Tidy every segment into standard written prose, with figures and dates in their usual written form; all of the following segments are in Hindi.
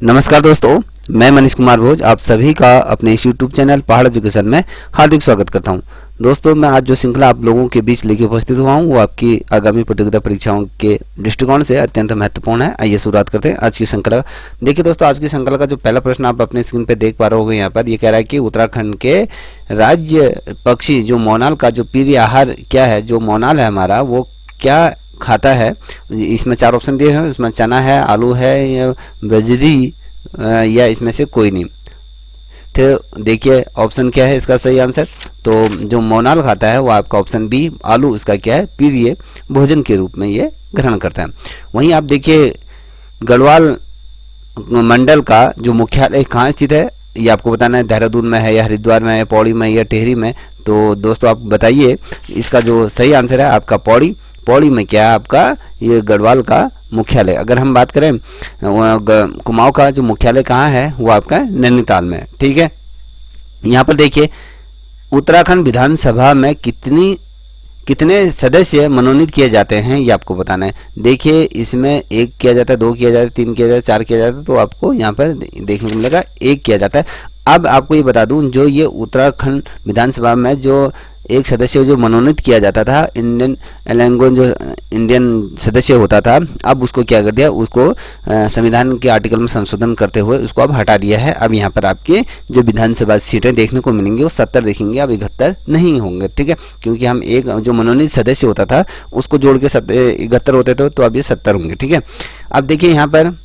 नमस्कार दोस्तों, मैं मनीष कुमार भोज आप सभी का अपने इस यूट्यूब चैनल पहाड़ एजुकेशन में हार्दिक स्वागत करता हूं। दोस्तों, मैं आज जो श्रृंखला आप लोगों के बीच लेके उपस्थित हुआ हूं वो आपकी आगामी प्रतियोगिता परीक्षाओं के दृष्टिकोण से अत्यंत महत्वपूर्ण है। आइए शुरुआत करते हैं आज की श्रृंखला। देखिए दोस्तों, आज की श्रृंखला का जो पहला प्रश्न आप अपने स्क्रीन पर देख पा रहे होंगे, यहाँ पर ये कह रहा है कि उत्तराखंड के राज्य पक्षी जो मोनाल का जो प्रिय आहार क्या है। जो मोनाल है हमारा वो क्या खाता है। इसमें 4 ऑप्शन दिए हैं, इसमें चना है, आलू है या बजरी या इसमें से कोई नहीं। तो देखिए ऑप्शन क्या है इसका सही आंसर। तो जो मोनाल खाता है वो आपका ऑप्शन बी आलू इसका क्या है, प्रिय भोजन के रूप में ये ग्रहण करता है। वहीं आप देखिए गढ़वाल मंडल का जो मुख्यालय कहाँ स्थित है, ये आपको बताना है। देहरादून में है या हरिद्वार में है, पौड़ी में या टेहरी में। तो दोस्तों आप बताइए, इसका जो सही आंसर है आपका पौड़ी। पौड़ी में क्या है आपका ये गढ़वाल का मुख्यालय। अगर हम बात करें कुमाऊं का जो मुख्यालय कहाँ है वो आपका नैनीताल में है। ठीक है, यहाँ पर देखिए उत्तराखंड विधानसभा में कितने सदस्य मनोनीत किए जाते हैं ये आपको बताना है। देखिए इसमें 1 किया जाता है, 2 किया जाता है, 3 किया जाता है, 4 किया जाता है। तो आपको यहाँ पर देखने को मिलेगा 1 किया जाता है। अब आपको ये बता दूं, जो ये उत्तराखंड विधानसभा में जो एक सदस्य जो मनोनीत किया जाता था, इंडियन लैंग्वेज जो इंडियन सदस्य होता था, अब उसको क्या कर दिया, उसको संविधान के आर्टिकल में संशोधन करते हुए उसको अब हटा दिया है। अब यहाँ पर आपके जो विधानसभा सीटें देखने को मिलेंगी वो 70 देखेंगे, अब 71 नहीं होंगे। ठीक है, क्योंकि हम एक जो मनोनीत सदस्य होता था उसको जोड़ के 71 होते थे, तो अब ये 70 होंगे। ठीक है, अब देखिए यहाँ पर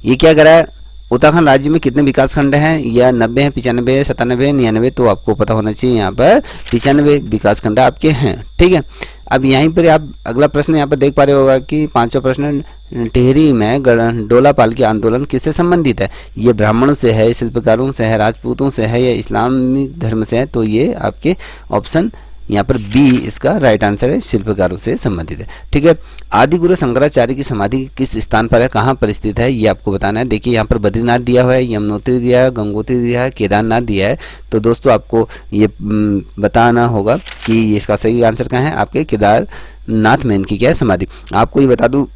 ये क्या करा है, उत्तराखंड राज्य में कितने विकास खंड हैं, या 90 हैं, 95 है, 97 है, 99। तो आपको पता होना चाहिए यहाँ पर 95 विकास खंड आपके हैं। ठीक है, अब यहीं पर आप अगला प्रश्न यहाँ पर देख पा रहे होगा कि 5वां प्रश्न, टिहरी में डोला पालकी आंदोलन किससे संबंधित है। ये ब्राह्मणों से है, शिल्पकारों से है, राजपूतों से है या इस्लामिक धर्म से है। तो ये आपके ऑप्शन यहाँ पर बी इसका राइट आंसर है, शिल्पकारों से संबंधित है। ठीक है, आदि गुरु शंकराचार्य की समाधि किस स्थान पर है, कहाँ पर स्थित है, ये आपको बताना है। देखिए यहाँ पर बद्रीनाथ दिया हुआ है, यमुनोत्री दिया है, गंगोत्री दिया है, केदारनाथ दिया है। तो दोस्तों आपको ये बताना होगा कि इसका सही आंसर कहाँ है, आपके केदारनाथ में इनकी क्या है समाधि। आपको ये बता दूँ,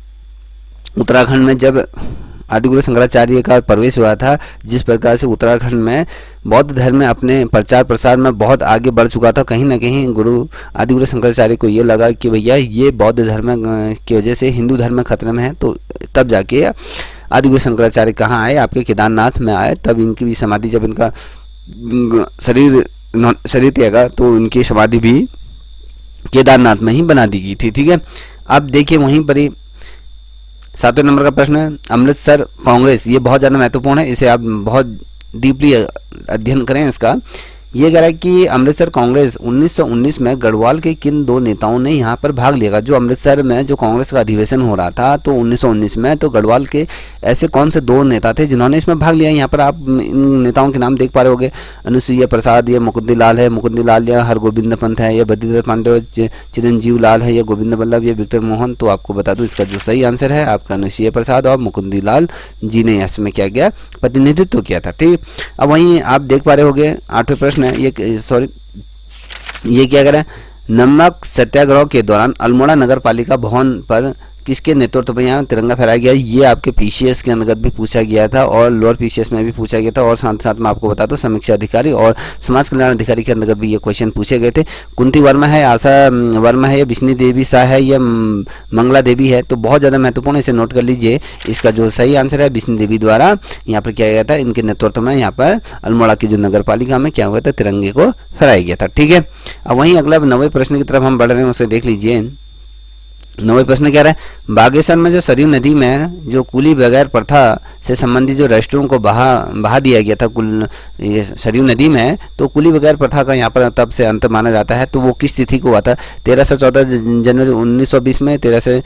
उत्तराखंड में जब आदिगुरु शंकराचार्य का प्रवेश हुआ था, जिस प्रकार से उत्तराखंड में बौद्ध धर्म में अपने प्रचार प्रसार में बहुत आगे बढ़ चुका था, कहीं ना कहीं गुरु आदिगुरु शंकराचार्य को ये लगा कि भैया ये बौद्ध धर्म की वजह से हिंदू धर्म खतरे में है। तो तब जाके आदिगुरु शंकराचार्य कहाँ आए, आपके केदारनाथ में आए। तब इनकी भी समाधि, जब इनका शरीर त्यागा तो इनकी समाधि भी केदारनाथ में ही बना दी गई थी। ठीक है, अब देखिए वहीं पर ही 7वें नंबर का प्रश्न है, अमृतसर कांग्रेस। ये बहुत ज़्यादा महत्वपूर्ण है, इसे आप बहुत डीपली अध्ययन करें इसका। ये कह रहा है कि अमृतसर कांग्रेस 1919 में गढ़वाल के किन 2 नेताओं ने यहाँ पर भाग लिया। जो अमृतसर में जो कांग्रेस का अधिवेशन हो रहा था तो 1919 में, तो गढ़वाल के ऐसे कौन से 2 नेता थे जिन्होंने इसमें भाग लिया। यहाँ पर आप इन नेताओं के नाम देख पा रहे होंगे, अनुसुईया प्रसाद, या मुकुंदी लाल है, मुकुंदी लाल या हरगोविंद पंत है, या बद्रीधर पांडे, चिरंजीव लाल है, या गोविंद बल्लभ या विक्टर मोहन। तो आपको बता दूं इसका जो सही आंसर है आपका अनुसुईया प्रसाद और मुकुंदी लाल जी ने इसमें क्या किया, प्रतिनिधित्व किया था। ठीक, अब वहीं आप देख पा रहे होंगे 8वें प्रश्न है, ये क्या कर रहा है, नमक सत्याग्रह के दौरान अल्मोड़ा नगर पालिका भवन पर किसके नेतृत्व में यहाँ तिरंगा फहराया गया। ये आपके पीसीएस के अंतर्गत भी पूछा गया था और लोअर पीसीएस में भी पूछा गया था, और साथ साथ में आपको बता दो समीक्षा अधिकारी और समाज कल्याण अधिकारी के अंतर्गत भी ये क्वेश्चन पूछे गए थे। कुंती वर्मा है, आशा वर्मा है, या बिश्नी देवी शाह है, या मंगला देवी है। तो बहुत ज़्यादा महत्वपूर्ण, इसे नोट कर लीजिए। इसका जो सही आंसर है बिश्नी देवी द्वारा यहाँ पर किया गया था, इनके नेतृत्व में यहाँ पर अल्मोड़ा की जो नगर पालिका में क्या हुआ था, तिरंगे को फहराया गया था। ठीक है, अब वहीं अगला 9वें प्रश्न की तरफ हम बढ़ रहे हैं, उसे देख लीजिए। 9वें प्रश्न क्या है, बागेश्वर में जो सरयू नदी में जो कूली बगैर प्रथा से संबंधित जो रजिस्टरों को बहा दिया गया था ये सरयू नदी में, तो कूली बगैर प्रथा का यहाँ पर तब से अंत माना जाता है। तो वो किस तिथि को हुआ था, 13 से 14 जनवरी 1920 में, 13 से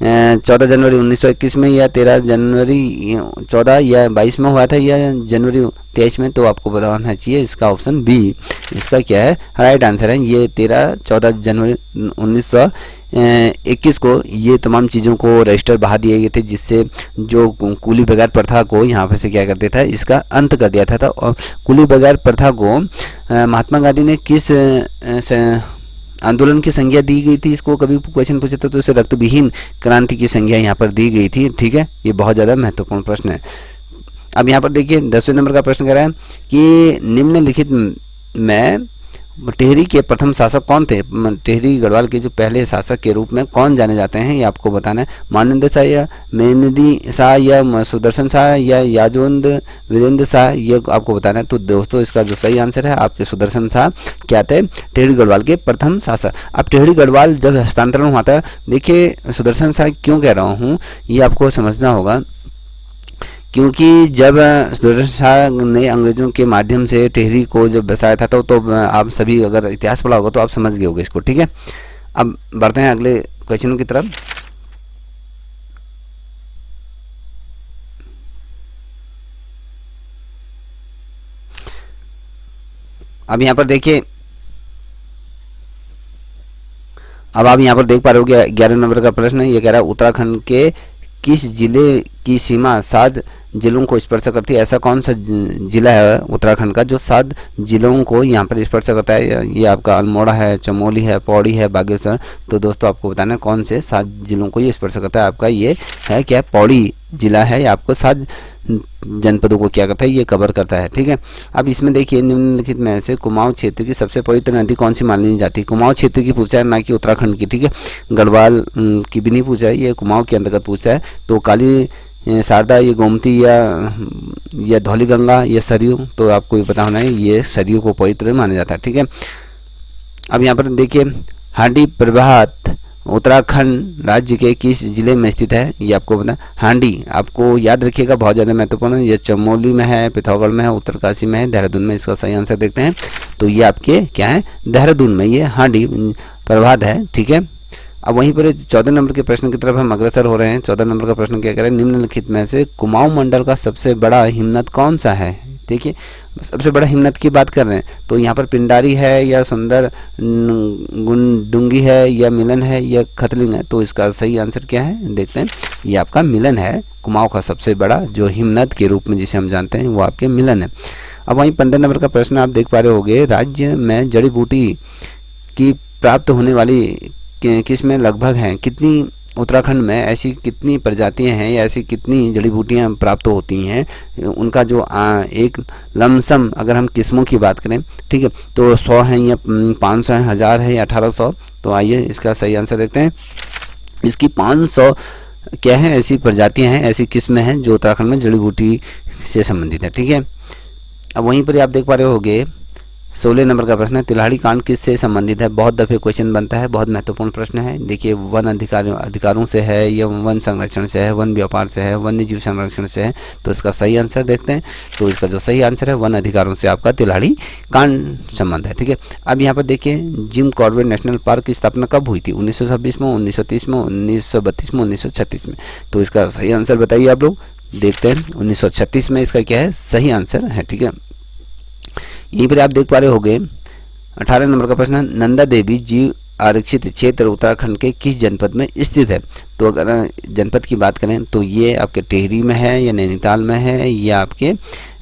14 जनवरी 1921 में, या 13 जनवरी 14 या 22 में हुआ था, या जनवरी 23 में। तो आपको पता होना चाहिए इसका ऑप्शन बी इसका क्या है, राइट आंसर है। ये 13-14 जनवरी 1921 को ये तमाम चीज़ों को रजिस्टर बहा दिए गए थे, जिससे जो कूली बगैर प्रथा को यहाँ पर से क्या करते था, इसका अंत कर दिया था। और कूली बगैर प्रथा को महात्मा गांधी ने किस आंदोलन की संज्ञा दी गई थी, इसको कभी क्वेश्चन पूछे तो इसे रक्तविहीन क्रांति की संज्ञा यहाँ पर दी गई थी। ठीक है, ये बहुत ज़्यादा महत्वपूर्ण प्रश्न है। अब यहाँ पर देखिए 10वें नंबर का प्रश्न कह रहा है कि निम्नलिखित में टिहरी के प्रथम शासक कौन थे। टिहरी गढ़वाल के जो पहले शासक के रूप में कौन जाने जाते हैं, ये आपको बताना है। मानंद शाह या मेहंदी शाह या सुदर्शन शाह या याजवंत वीरेंद्र शाह, ये आपको बताना है। तो दोस्तों इसका जो सही आंसर है आपके सुदर्शन शाह क्या थे, टिहरी गढ़वाल के प्रथम शासक। अब टिहरी गढ़वाल जब हस्तांतरण हुआ था, देखिए सुदर्शन शाह क्यों कह रहा हूँ ये आपको समझना होगा, क्योंकि जब सुदर्शन शाह ने अंग्रेजों के माध्यम से टिहरी को जब बसाया था तो आप सभी अगर इतिहास पढ़ा होगा तो आप समझ गए होंगे इसको। ठीक है, अब बढ़ते हैं अगले क्वेश्चन की तरफ। अब यहाँ पर देखिए, अब आप यहाँ पर देख पा रहे हो कि 11 नंबर का प्रश्न है। ये कह रहा है उत्तराखंड के किस जिले की सीमा 7 जिलों को स्पर्श करती है। ऐसा कौन सा जिला है उत्तराखंड का जो 7 जिलों को यहाँ पर स्पर्श करता है। ये आपका अल्मोड़ा है, चमोली है, पौड़ी है, बागेश्वर। तो दोस्तों आपको बताना है कौन से 7 जिलों को ये स्पर्श करता है। आपका ये है क्या, पौड़ी जिला है। आपको 7 जनपदों को क्या करता है, ये कवर करता है। ठीक है, अब इसमें देखिए निम्नलिखित में से कुमाऊं क्षेत्र की सबसे पवित्र नदी कौन सी मान ली जाती है। कुमाऊं क्षेत्र की पूछा है, ना कि उत्तराखंड की। ठीक है, गढ़वाल की भी नहीं पूछा है, ये कुमाऊं के अंतर्गत पूछा है। तो काली शारदा, ये गोमती या धौली गंगा या सरयू, तो आपको ये पता होना है ये सरयू को पवित्र माना जाता है। ठीक है, अब यहाँ पर देखिए हांडी प्रभात उत्तराखंड राज्य के किस जिले में स्थित है, ये आपको पता। हांडी आपको याद रखिएगा, बहुत ज़्यादा महत्वपूर्ण है। ये चमोली में है, पिथौरागढ़ में है, उत्तरकाशी में है, देहरादून में। इसका सही आंसर देखते हैं, तो ये आपके क्या है, देहरादून में ये हांडी प्रभात है। ठीक है, अब वहीं पर 14 नंबर के प्रश्न की तरफ हम अग्रसर हो रहे हैं। 14 नंबर का प्रश्न क्या कह रहे हैं, निम्नलिखित में से कुमाऊं मंडल का सबसे बड़ा हिमनद कौन सा है। देखिए सबसे बड़ा हिमनद की बात कर रहे हैं, तो यहाँ पर पिंडारी है या सुंदर डुंगी है या मिलन है या खतलिंग है। तो इसका सही आंसर क्या है, देखते हैं। ये आपका मिलन है। कुमाऊं का सबसे बड़ा जो हिमनद के रूप में जिसे हम जानते हैं वो आपके मिलन है। अब वहीं 15 नंबर का प्रश्न आप देख पा रहे होंगे, राज्य में जड़ी बूटी की प्राप्त होने वाली किस में लगभग हैं, कितनी उत्तराखंड में ऐसी कितनी प्रजातियां हैं या ऐसी कितनी जड़ी बूटियां प्राप्त होती हैं, उनका जो एक लमसम अगर हम किस्मों की बात करें, ठीक है, तो 100 हैं या 500 हैं, 1000 है या 1800। तो आइए इसका सही आंसर देखते हैं। इसकी 500 क्या है, ऐसी प्रजातियां हैं, ऐसी किस्में हैं जो उत्तराखंड में जड़ी बूटी से संबंधित है। ठीक है, अब वहीं पर आप देख पा रहे होंगे 16 नंबर का प्रश्न है, तिल्हाड़ी कांड किससे संबंधित है। बहुत दफे क्वेश्चन बनता है, बहुत महत्वपूर्ण प्रश्न है। देखिए वन अधिकारों से है या वन संरक्षण से है, वन व्यापार से है, वन्य जीव संरक्षण से है। तो इसका सही आंसर देखते हैं, तो इसका जो सही आंसर है वन अधिकारों से आपका तिल्हाड़ी कांड संबंध है। ठीक है, अब यहाँ पर देखिए जिम कॉर्बेट नेशनल पार्क की स्थापना कब हुई थी, 1926 में, 1930 में, 1932 में, 1936 में। तो इसका सही आंसर बताइए आप लोग, देखते हैं। 1936 में इसका क्या है, सही आंसर है। ठीक है, यहीं पर आप देख पा रहे होंगे 18 नंबर का प्रश्न, नंदा देवी जीव आरक्षित क्षेत्र उत्तराखंड के किस जनपद में स्थित है। तो अगर जनपद की बात करें तो ये आपके टिहरी में है या नैनीताल में है या आपके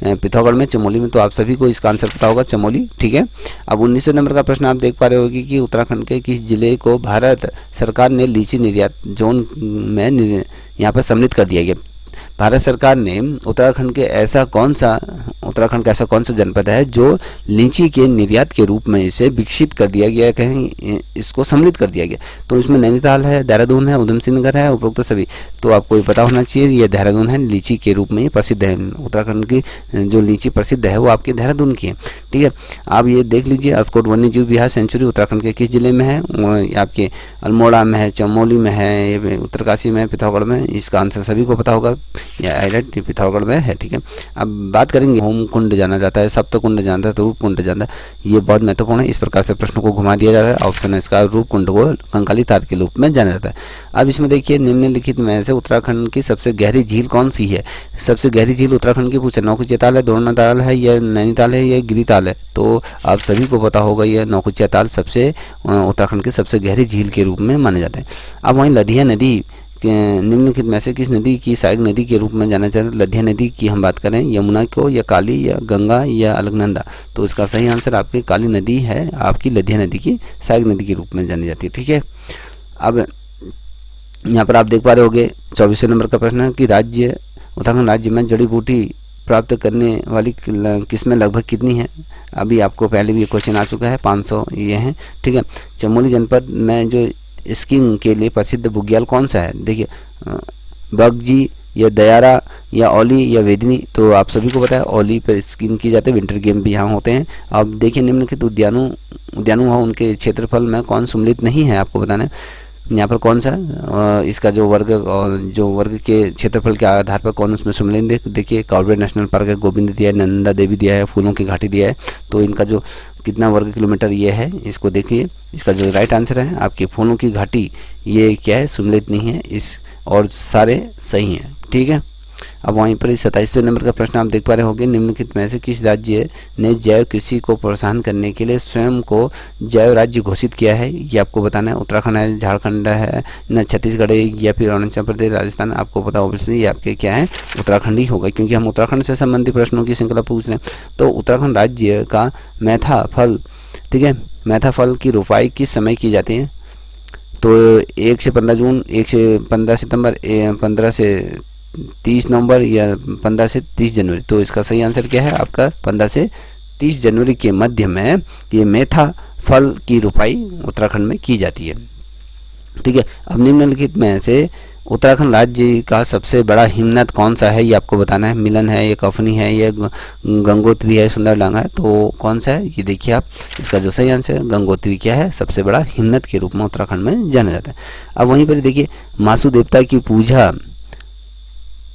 पिथौरागढ़ में, चमोली में। तो आप सभी को इसका आंसर पता होगा, चमोली। ठीक है, अब 19 नंबर का प्रश्न आप देख पा रहे होंगे कि उत्तराखंड के किस जिले को भारत सरकार ने लीची निर्यात जोन में यहाँ पर सम्मिलित कर दिया गया। भारत सरकार ने उत्तराखंड का ऐसा कौन सा जनपद है जो लीची के निर्यात के रूप में इसे विकसित कर दिया गया, कहीं इसको सम्मिलित कर दिया गया। तो इसमें नैनीताल है, देहरादून है, उधम सिंह नगर है, उपरोक्त सभी। तो आपको ये पता होना चाहिए ये देहरादून है, लीची के रूप में ये प्रसिद्ध है। उत्तराखंड की जो लीची प्रसिद्ध है वो आपकी देहरादून की है। ठीक है, आप ये देख लीजिए अस्कोट वन्य जीव विहार सेंचुरी उत्तराखंड के किस जिले में है, आपके अल्मोड़ा में है, चमोली में है, उत्तरकाशी में, पिथौरागढ़ में। इसका आंसर सभी को पता होगा, या हाईलाइट पिथौरागढ़ में है। ठीक है, अब बात करेंगे होम कुंड जाना जाता है, सप्त कुंड जानता है, तो रूप कुंड जानता है। ये बहुत महत्वपूर्ण है, इस प्रकार से प्रश्न को घुमा दिया जाता है। ऑप्शन है इसका, रूप कुंड को कंकाली तार के रूप में जाना जाता है। अब इसमें देखिए निम्नलिखित में से उत्तराखंड की सबसे गहरी झील कौन सी है। सबसे गहरी झील उत्तराखंड की पूछे, नौकुचिया ताल है, दोरना ताल है, या नैनीताल है, या गिरी ताल है। तो आप सभी को पता होगा यह नौकुचिया ताल सबसे उत्तराखंड की सबसे गहरी झील के रूप में माने जाते हैं। अब वहीं लधिया नदी निम्नलिखित में से किस नदी की सहायक नदी के रूप में जाना जाता है? लद्दिया नदी की हम बात करें, यमुना को, या काली, या गंगा, या अलकनंदा। तो इसका सही आंसर आपकी काली नदी है, आपकी लद्दिया नदी की सहायक नदी के रूप में जानी जाती है। ठीक है, अब यहाँ पर आप देख पा रहे होंगे 24वें नंबर का प्रश्न है कि उत्तराखंड राज्य में जड़ी बूटी प्राप्त करने वाली किस्में लगभग कितनी है? अभी आपको पहले भी ये क्वेश्चन आ चुका है, 500 ये हैं। ठीक है, चमोली जनपद में जो स्कीइंग के लिए प्रसिद्ध बुग्याल कौन सा है? देखिए, बगजी, या दयारा, या औली, या वेदनी। तो आप सभी को पता है औली पर स्कीइंग की जाती है, विंटर गेम भी यहाँ होते हैं। अब देखिए, निम्नलिखित उद्यानों उनके क्षेत्रफल में कौन सम्मिलित नहीं है? आपको बताना है यहाँ पर कौन सा इसका जो वर्ग के क्षेत्रफल के आधार पर कौन उसमें सम्मिलित। देखिए, कॉर्बेट नेशनल पार्क है, गोविंद दिया है, नंदा देवी दिया है, फूलों की घाटी दिया है। तो इनका जो कितना वर्ग किलोमीटर ये है, इसको देखिए। इसका जो राइट आंसर है आपके फूलों की घाटी, ये क्या है? सम्मिलित नहीं है इस, और सारे सही हैं। ठीक है, अब वहीं पर 27वें नंबर का प्रश्न आप देख पा रहे होंगे, निम्नलिखित में से किस राज्य ने जैव कृषि को प्रोत्साहन करने के लिए स्वयं को जैव राज्य घोषित किया है? ये आपको बताना है। उत्तराखंड है, झारखंड है, न छत्तीसगढ़ है, या फिर अरुणाचल प्रदेश, राजस्थान। आपको पता ऑब्वियसली ये आपके क्या है? उत्तराखंड ही होगा, क्योंकि हम उत्तराखंड से संबंधित प्रश्नों की श्रृंखला पूछ रहे हैं। तो उत्तराखंड राज्य का मैथा फल, ठीक है, मैथा फल की रोपाई किस समय की जाती है? तो 1 से 15 जून, 1 से 15 सितंबर, 15 से 30 नवंबर, या 15 से 30 जनवरी। तो इसका सही आंसर क्या है आपका? 15 से 30 जनवरी के मध्य में ये मेथा फल की रोपाई उत्तराखंड में की जाती है। ठीक है, अब निम्नलिखित में से उत्तराखंड राज्य का सबसे बड़ा हिमनद कौन सा है? ये आपको बताना है। मिलन है, ये कफनी है, ये गंगोत्री है, सुंदरडांगा है। तो कौन सा है ये देखिए आप। इसका जो सही आंसर है गंगोत्री क्या है? सबसे बड़ा हिमनद के रूप में उत्तराखंड में जाना जाता है। अब वहीं पर देखिए, मासू देवता की पूजा,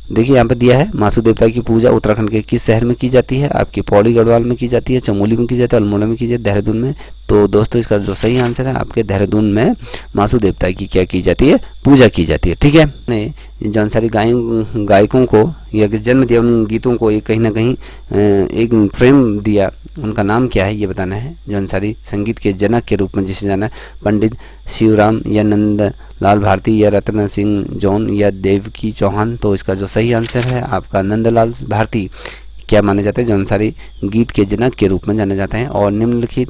देखिए यहाँ पर दिया है, मासू देवता की पूजा उत्तराखंड के किस शहर में की जाती है? आपकी पौड़ी गढ़वाल में की जाती है, चमोली में की जाती है, अल्मोड़ा में की जाती है, देहरादून में। तो दोस्तों इसका जो सही आंसर है आपके देहरादून में मासू देवता की क्या की जाती है? पूजा की जाती है। ठीक है, ने जौन सारी गायकों को या जन्म दिया उन गीतों को, ये कहीं ना कहीं एक फ्रेम दिया, उनका नाम क्या है ये बताना है। जौन सारी संगीत के जनक के रूप में जिसे जाना है, पंडित शिवराम, या नंद लाल भारती, या रत्न सिंह जौन, या देवकी चौहान। तो इसका जो सही आंसर है आपका नंदलाल भारती क्या माने जाते हैं? जौन सारी गीत के जनक के रूप में जाने जाते हैं। और निम्नलिखित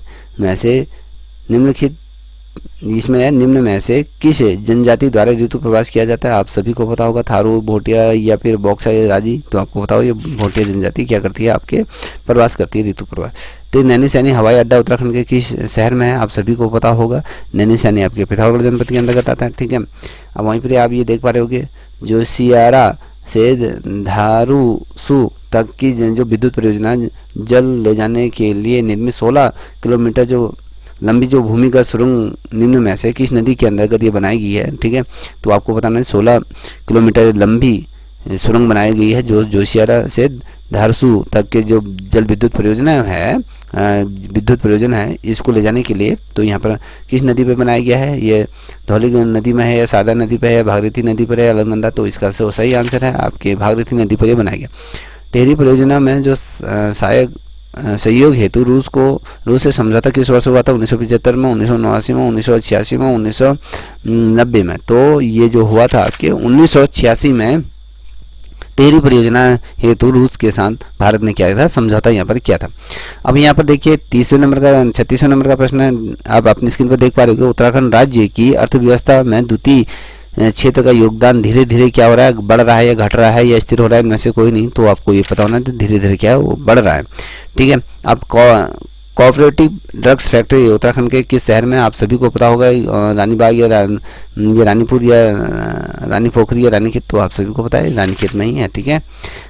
इसमें है, निम्न में से किस जनजाति द्वारा ऋतु प्रवास किया जाता है? आप सभी को पता होगा, थारू, भोटिया, या फिर बॉक्सा, या राजी। तो आपको बताओ ये भोटिया जनजाति क्या करती है? आपके प्रवास करती है, ऋतु प्रवास। तो नैनीसैनी हवाई अड्डा उत्तराखंड के किस शहर में है? आप सभी को पता होगा, नैनीसैनी आपके पिथौरागढ़ जनपद के अंतर्गत आता है। ठीक है, अब वहीं पर आप ये देख पा रहे होगे, जो सियारा से धारूसू तक की जो विद्युत परियोजना जल ले जाने के लिए निर्मित 16 किलोमीटर जो लंबी जो भूमिगत सुरंग निम्न में से किस नदी के अंतर्गत ये बनाई गई है? ठीक है, तो आपको बताना है 16 किलोमीटर लंबी सुरंग बनाई गई है, जो जोशियारा से धारसू तक के जो जल विद्युत परियोजना है, इसको ले जाने के लिए। तो यहाँ पर किस नदी पे बनाया गया है? ये धौली नदी में है, या सादा नदी पे है, भागीरथी नदी पर है, अलकनंदा। तो इसका सही आंसर है आपके भागीरथी नदी पर बनाया गया। टिहरी परियोजना में जो सहयोग हेतु रूस से समझौता किस वर्ष हुआ था? 1975 में, 1989 में, 1986 में, 1990 में। तो ये जो हुआ था आपके 1986 में टिहरी परियोजना हेतु रूस के साथ भारत ने क्या था? समझौता यहाँ पर किया था। अब यहाँ पर देखिए 36वें नंबर का प्रश्न है, आप अपनी स्क्रीन पर देख पा रहे हो। उत्तराखंड राज्य की अर्थव्यवस्था में द्वितीय क्षेत्र का योगदान धीरे धीरे क्या हो रहा है? बढ़ रहा है, या घट रहा है, या स्थिर हो रहा है? इनमें से कोई नहीं। तो आपको ये पता होना है धीरे धीरे क्या है, वो बढ़ रहा है। ठीक है, अब कोऑपरेटिव ड्रग्स फैक्ट्री उत्तराखंड के किस शहर में? आप सभी को पता होगा, रानीबाग, या रानीपुर, या रानी पोखरी, या रानीखेत। तो आप सभी को पता है रानीखेत में ही है। ठीक है,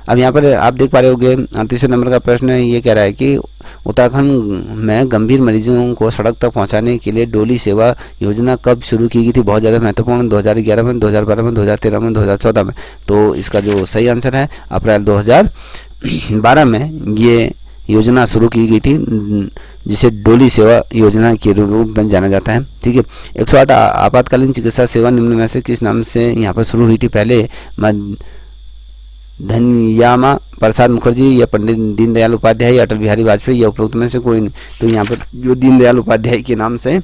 अब यहाँ पर आप देख पा रहे होंगे 38वें नंबर का प्रश्न है, ये कह रहा है कि उत्तराखंड में गंभीर मरीजों को सड़क तक पहुँचाने के लिए डोली सेवा योजना कब शुरू की गई थी? बहुत ज़्यादा महत्वपूर्ण, 2011 में, 2012 में, 2013 में, 2014 में। तो इसका जो सही आंसर है अप्रैल 2012 में ये योजना शुरू की गई थी, जिसे डोली सेवा योजना के रूप में जाना जाता है। ठीक है, 108 आपातकालीन चिकित्सा सेवा निम्न में से किस नाम से यहाँ पर शुरू हुई थी? पहले धन्यामा प्रसाद मुखर्जी, या पंडित दीनदयाल उपाध्याय, या अटल बिहारी वाजपेयी, या उपरोक्त में से कोई नहीं। तो यहाँ पर जो दीनदयाल उपाध्याय के नाम से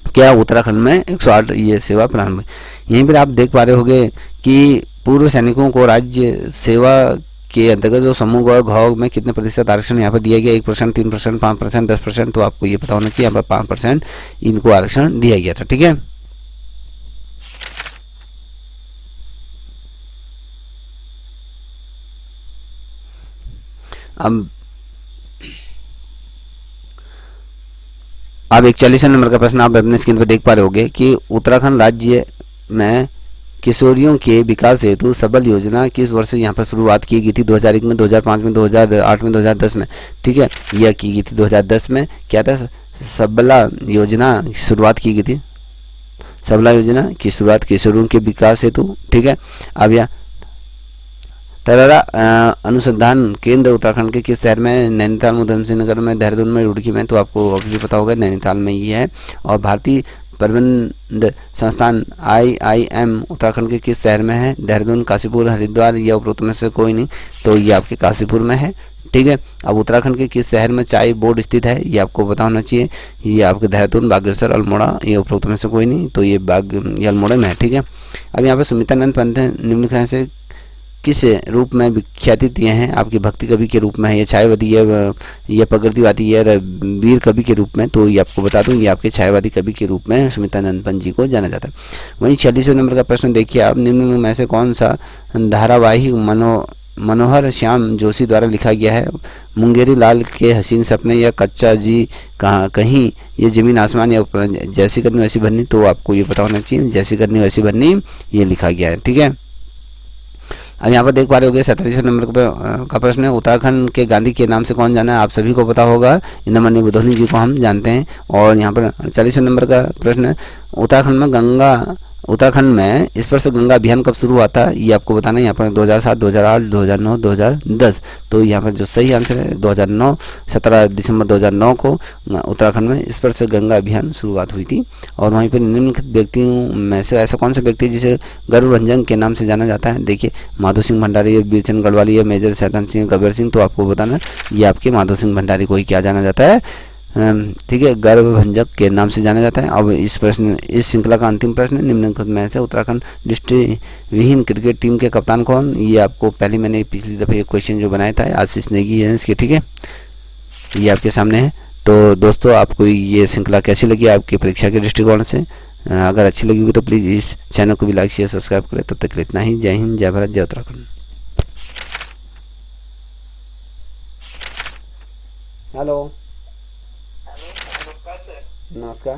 क्या उत्तराखंड में 108 ये सेवा प्रारंभ हुई। यहीं पर आप देख पा रहे होंगे कि पूर्व सैनिकों को राज्य सेवा के अंतर्गत जो समूह और घ में कितने प्रतिशत आरक्षण यहाँ पर दिया गया, 1%, 3%, 5%, 10%। तो आपको ये पता होना चाहिए, यहाँ पर 5% इनको आरक्षण दिया गया था। ठीक है, अब 41 नंबर का प्रश्न आप अपने स्क्रीन पर देख पा रहे होंगे कि उत्तराखंड राज्य में किशोरियों के विकास हेतु सबल योजना किस वर्ष यहाँ पर शुरुआत की गई थी? 2001 में, 2005 में, 2008 में, 2010 में। ठीक है, यह की गई थी 2010 में। क्या था? सबला योजना शुरुआत की गई थी। सबला योजना की शुरुआत किशोरियों के विकास हेतु। ठीक है, अब यह टरारा अनुसंधान केंद्र उत्तराखंड के किस शहर में? नैनीताल में, उधमसिंह नगर में, देहरादून में, रुड़की में। तो आपको ऑब्वियसली पता होगा नैनीताल में ये है। और भारतीय प्रबंध संस्थान IIM उत्तराखंड के किस शहर में है? देहरादून, काशीपुर, हरिद्वार या उपरोक्त में से कोई नहीं। तो ये आपके काशीपुर में है। ठीक है, अब उत्तराखंड के किस शहर में चाय बोर्ड स्थित है? ये आपको पता होना चाहिए। ये आपके देहरादून, बागेश्वर, अल्मोड़ा, ये उपरोक्त में से कोई नहीं। तो ये ये अल्मोड़ा में है। ठीक है, अब यहाँ पर सुमित्रानंद पंत निम्नलिखित से किस रूप में विख्यातित दिए हैं? आपकी भक्ति कवि के रूप में है, ये छायावादी है, ये प्रगतिवादी है, वीर कवि के रूप में। तो ये आपको बता दूं, ये आपके छायावादी कवि के रूप में सुमित्रानंद पंत जी को जाना जाता है। वहीं 46वें नंबर का प्रश्न देखिए आप, निम्न में से कौन सा धारावाहिक मनोहर श्याम जोशी द्वारा लिखा गया है? मुंगेरी लाल के हसीन सपने, या कच्चा जी कहीं, ये जमीन आसमान, या जैसी करनी वैसी भरनी। तो आपको ये पता होना चाहिए, जैसी करनी वैसी भरनी ये लिखा गया है। ठीक है, अब यहाँ पर देख पा रहे होंगे 47 नंबर का प्रश्न है, उत्तराखंड के गांधी के नाम से कौन जाना है? आप सभी को पता होगा, इंद्रमणि बुधौनी जी को हम जानते हैं। और यहाँ पर 48 नंबर का प्रश्न है, उत्तराखंड में स्पर्श गंगा अभियान कब शुरू हुआ था? ये आपको बताना है। यहाँ पर 2007, 2008, 2009, 2010। तो यहाँ पर जो सही आंसर है 2009, 17 दिसंबर 2009 को उत्तराखंड में स्पर्श गंगा अभियान शुरुआत हुई थी। और वहीं पर निम्नलिखित व्यक्तियों में से ऐसा कौन सा व्यक्ति जिसे गरुड़भंजन के नाम से जाना जाता है? देखिए, माधो सिंह भंडारी, वीरचंद गढ़वाली, मेजर शैतान सिंह, गब्बर सिंह। तो आपको बताना ये आपके माधो सिंह भंडारी को ही क्या जाना जाता है? ठीक है, गर्भभंजक के नाम से जाना जाता है। अब इस श्रृंखला का अंतिम प्रश्न, निम्नलिखित में से उत्तराखंड दृष्टिविहीन क्रिकेट टीम के कप्तान कौन? ये आपको पहले मैंने पिछली दफ़े एक क्वेश्चन जो बनाया था आशीष नेगी के। ठीक है, ये आपके सामने है। तो दोस्तों, आपको ये श्रृंखला कैसी लगी आपकी परीक्षा के दृष्टिकोण से? अगर अच्छी लगी होगी तो प्लीज़ इस चैनल को भी लाइक, शेयर, सब्सक्राइब करें। तब तक इतना ही। जय हिंद, जय भारत, जय उत्तराखंड। हेलो, नमस्कार।